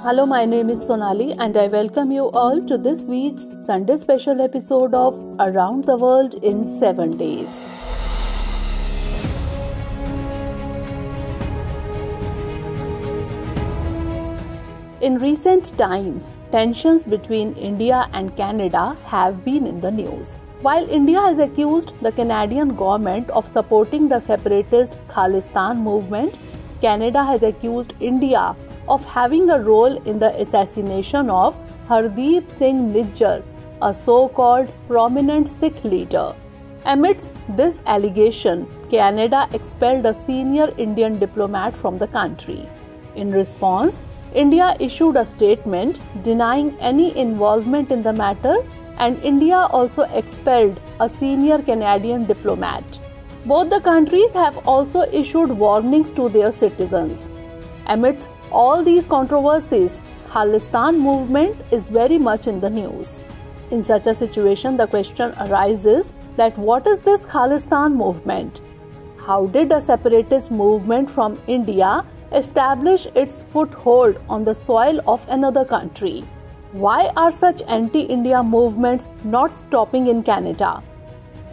Hello, my name is Sonali and I welcome you all to this week's Sunday special episode of Around the World in 7 Days. In recent times, tensions between India and Canada have been in the news. While India has accused the Canadian government of supporting the separatist Khalistan movement, Canada has accused India of having a role in the assassination of Hardeep Singh Nijjar, a so-called prominent Sikh leader. Amidst this allegation, Canada expelled a senior Indian diplomat from the country. In response, India issued a statement denying any involvement in the matter, and India also expelled a senior Canadian diplomat. Both the countries have also issued warnings to their citizens. Amidst all these controversies, Khalistan movement is very much in the news. In such a situation, the question arises that what is this Khalistan movement? How did a separatist movement from India establish its foothold on the soil of another country? Why are such anti-India movements not stopping in Canada?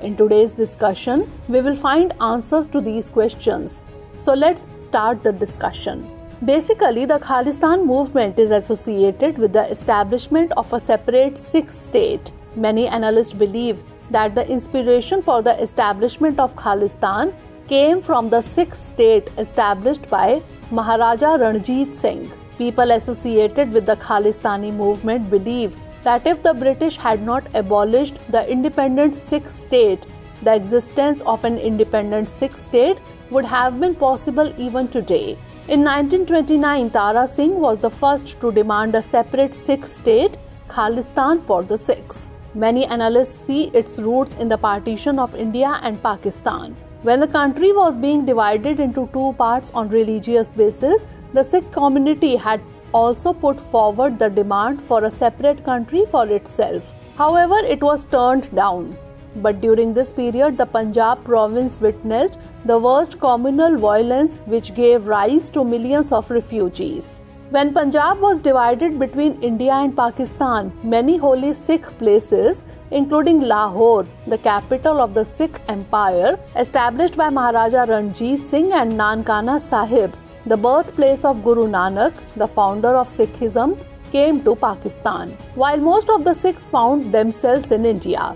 In today's discussion, we will find answers to these questions. So let's start the discussion. Basically, the Khalistan movement is associated with the establishment of a separate Sikh state. Many analysts believe that the inspiration for the establishment of Khalistan came from the Sikh state established by Maharaja Ranjit Singh. People associated with the Khalistani movement believe that if the British had not abolished the independent Sikh state, the existence of an independent Sikh state would have been possible even today. In 1929, Tara Singh was the first to demand a separate Sikh state, Khalistan, for the Sikhs. Many analysts see its roots in the partition of India and Pakistan. When the country was being divided into two parts on religious basis, the Sikh community had also put forward the demand for a separate country for itself. However, it was turned down. But during this period, the Punjab province witnessed the worst communal violence, which gave rise to millions of refugees. When Punjab was divided between India and Pakistan, many holy Sikh places, including Lahore, the capital of the Sikh Empire, established by Maharaja Ranjit Singh, and Nankana Sahib, the birthplace of Guru Nanak, the founder of Sikhism, came to Pakistan. While most of the Sikhs found themselves in India,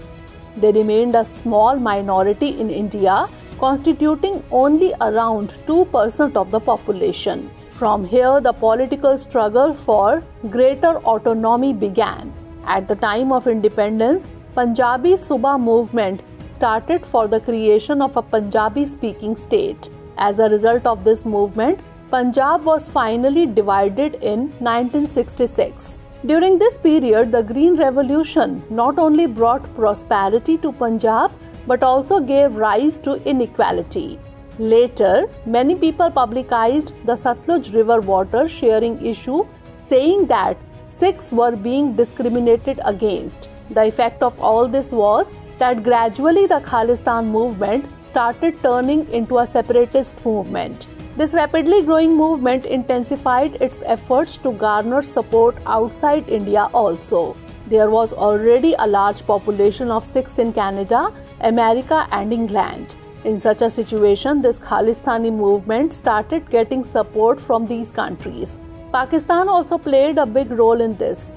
they remained a small minority in India, constituting only around 2% of the population. From here, the political struggle for greater autonomy began. At the time of independence, Punjabi Suba movement started for the creation of a Punjabi-speaking state. As a result of this movement, Punjab was finally divided in 1966. During this period, the Green Revolution not only brought prosperity to Punjab but also gave rise to inequality. Later, many people publicized the Satluj River water sharing issue, saying that Sikhs were being discriminated against. The effect of all this was that gradually the Khalistan movement started turning into a separatist movement. This rapidly growing movement intensified its efforts to garner support outside India also. There was already a large population of Sikhs in Canada, America, and England. In such a situation, this Khalistani movement started getting support from these countries. Pakistan also played a big role in this.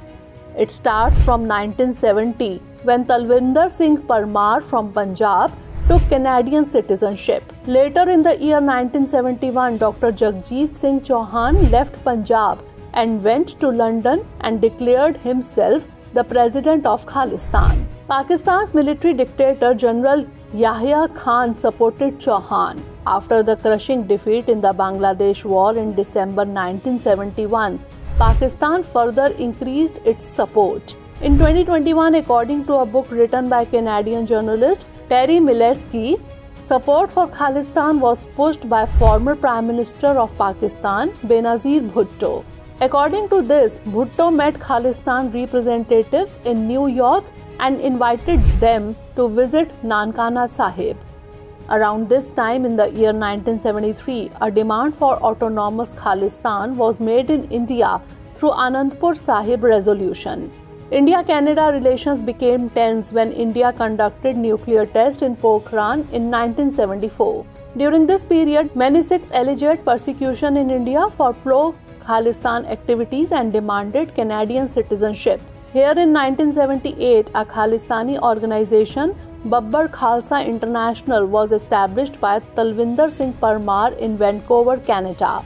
It starts from 1970, when Talwinder Singh Parmar from Punjab took Canadian citizenship. Later in the year 1971, Dr. 𝐃𝐫𝐢𝐬𝐡𝐭𝐢 left Punjab and went to London and declared himself the president of Khalistan. Pakistan's military dictator General Yahya Khan supported Chauhan. After the crushing defeat in the Bangladesh War in December 1971, Pakistan further increased its support. In 2021, according to a book written by Canadian journalist Terry Milewski, support for Khalistan was pushed by former Prime Minister of Pakistan, Benazir Bhutto. According to this, Bhutto met Khalistan representatives in New York and invited them to visit Nankana Sahib. Around this time in the year 1973, a demand for autonomous Khalistan was made in India through Anandpur Sahib Resolution. India-Canada relations became tense when India conducted nuclear tests in Pokhran in 1974. During this period, many Sikhs alleged persecution in India for pro-Khalistan activities and demanded Canadian citizenship. Here in 1978, a Khalistani organization, Babbar Khalsa International, was established by Talvinder Singh Parmar in Vancouver, Canada.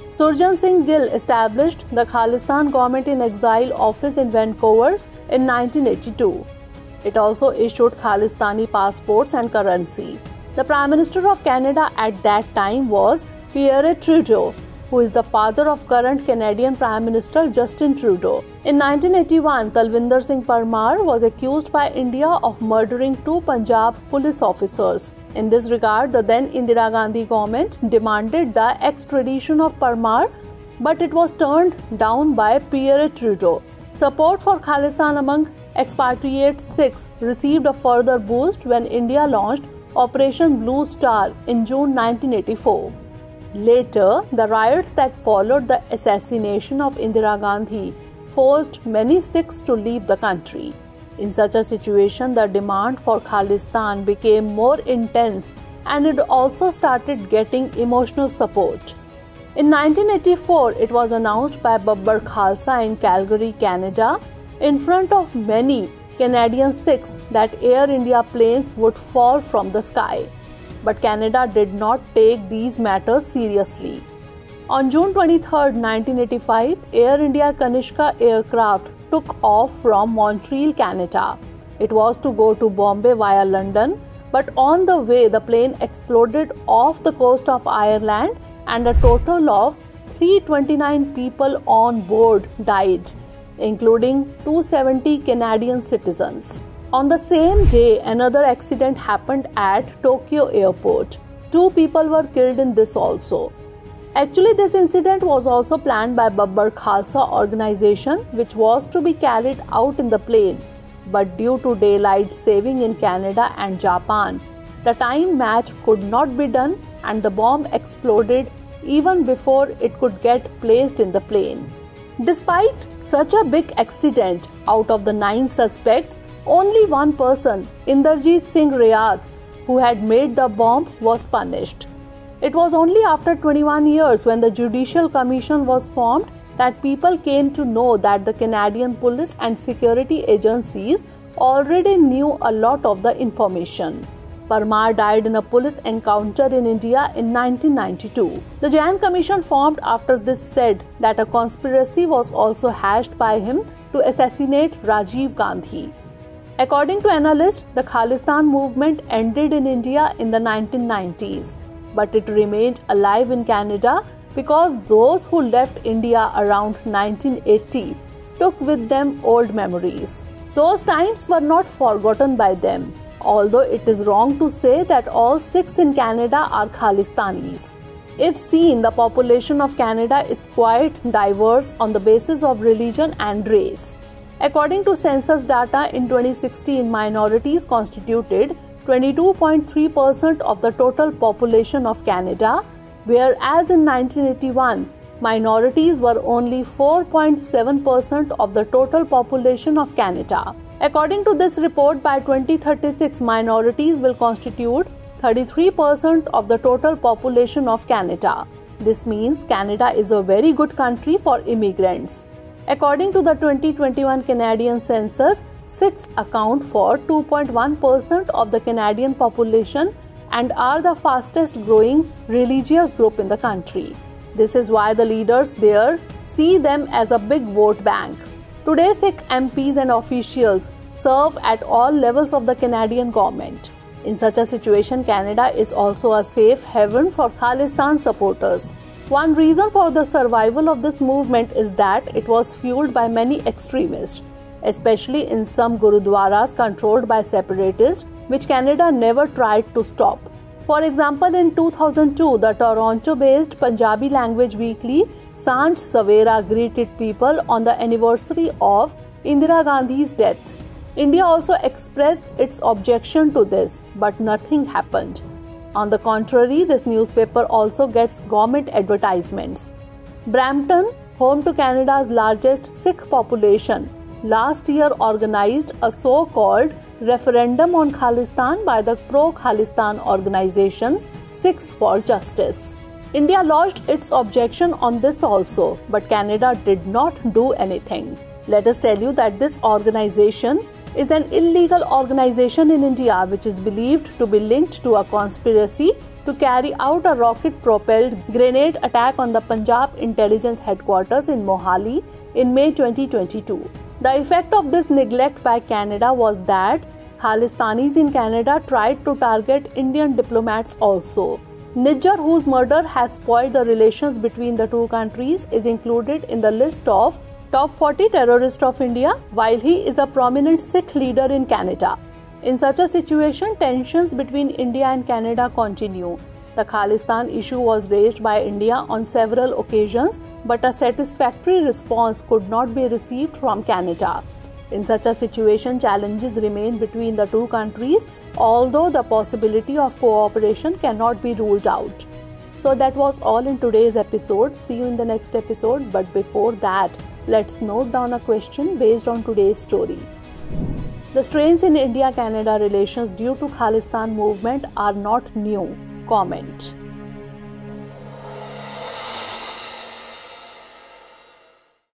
Surjan Singh Gill established the Khalistan Government in Exile office in Vancouver in 1982. It also issued Khalistani passports and currency. The Prime Minister of Canada at that time was Pierre Trudeau, who is the father of current Canadian Prime Minister Justin Trudeau. In 1981, Talvinder Singh Parmar was accused by India of murdering 2 Punjab police officers. In this regard, the then Indira Gandhi government demanded the extradition of Parmar, but it was turned down by Pierre Trudeau. Support for Khalistan among expatriate Sikhs received a further boost when India launched Operation Blue Star in June 1984. Later, the riots that followed the assassination of Indira Gandhi forced many Sikhs to leave the country. In such a situation, the demand for Khalistan became more intense and it also started getting emotional support. In 1984, it was announced by Babbar Khalsa in Calgary, Canada, in front of many Canadian Sikhs that Air India planes would fall from the sky. But Canada did not take these matters seriously. On June 23, 1985, Air India Kanishka aircraft took off from Montreal, Canada. It was to go to Bombay via London, but on the way the plane exploded off the coast of Ireland and a total of 329 people on board died, including 270 Canadian citizens. On the same day, another accident happened at Tokyo airport. 2 people were killed in this also. Actually, this incident was also planned by Babbar Khalsa organization, which was to be carried out in the plane. But due to daylight saving in Canada and Japan, the time match could not be done and the bomb exploded even before it could get placed in the plane. Despite such a big accident, out of the 9 suspects, only one person, Inderjeet Singh Rayat, who had made the bomb, was punished. It was only after 21 years, when the Judicial Commission was formed, that people came to know that the Canadian police and security agencies already knew a lot of the information. Parmar died in a police encounter in India in 1992. The Jain Commission formed after this said that a conspiracy was also hatched by him to assassinate Rajiv Gandhi. According to analysts, the Khalistan movement ended in India in the 1990s, but it remained alive in Canada because those who left India around 1980 took with them old memories. Those times were not forgotten by them, although it is wrong to say that all Sikhs in Canada are Khalistanis. If seen, the population of Canada is quite diverse on the basis of religion and race. According to census data in 2016, minorities constituted 22.3% of the total population of Canada, whereas in 1981, minorities were only 4.7% of the total population of Canada. According to this report, by 2036, minorities will constitute 33% of the total population of Canada. This means Canada is a very good country for immigrants. According to the 2021 Canadian census, Sikhs account for 2.1% of the Canadian population and are the fastest growing religious group in the country. This is why the leaders there see them as a big vote bank. Today, Sikh MPs and officials serve at all levels of the Canadian government. In such a situation, Canada is also a safe haven for Khalistan supporters. One reason for the survival of this movement is that it was fueled by many extremists, especially in some gurudwaras controlled by separatists, which Canada never tried to stop. For example, in 2002, the Toronto-based Punjabi language weekly Sanj Savera greeted people on the anniversary of Indira Gandhi's death. India also expressed its objection to this, but nothing happened. On the contrary, this newspaper also gets government advertisements. Brampton, home to Canada's largest Sikh population, last year organized a so-called referendum on Khalistan by the pro-Khalistan organization Sikhs for Justice. India lodged its objection on this also, but Canada did not do anything. Let us tell you that this organization is an illegal organization in India which is believed to be linked to a conspiracy to carry out a rocket-propelled grenade attack on the Punjab Intelligence Headquarters in Mohali in May 2022. The effect of this neglect by Canada was that Khalistanis in Canada tried to target Indian diplomats also. Nijjar, whose murder has spoiled the relations between the two countries, is included in the list of top 40 terrorists of India, while he is a prominent Sikh leader in Canada. In such a situation, tensions between India and Canada continue. The Khalistan issue was raised by India on several occasions, but a satisfactory response could not be received from Canada. In such a situation, challenges remain between the two countries, although the possibility of cooperation cannot be ruled out. So that was all in today's episode. See you in the next episode. But before that, let's note down a question based on today's story. The strains in India-Canada relations due to Khalistan movement are not new. Comment.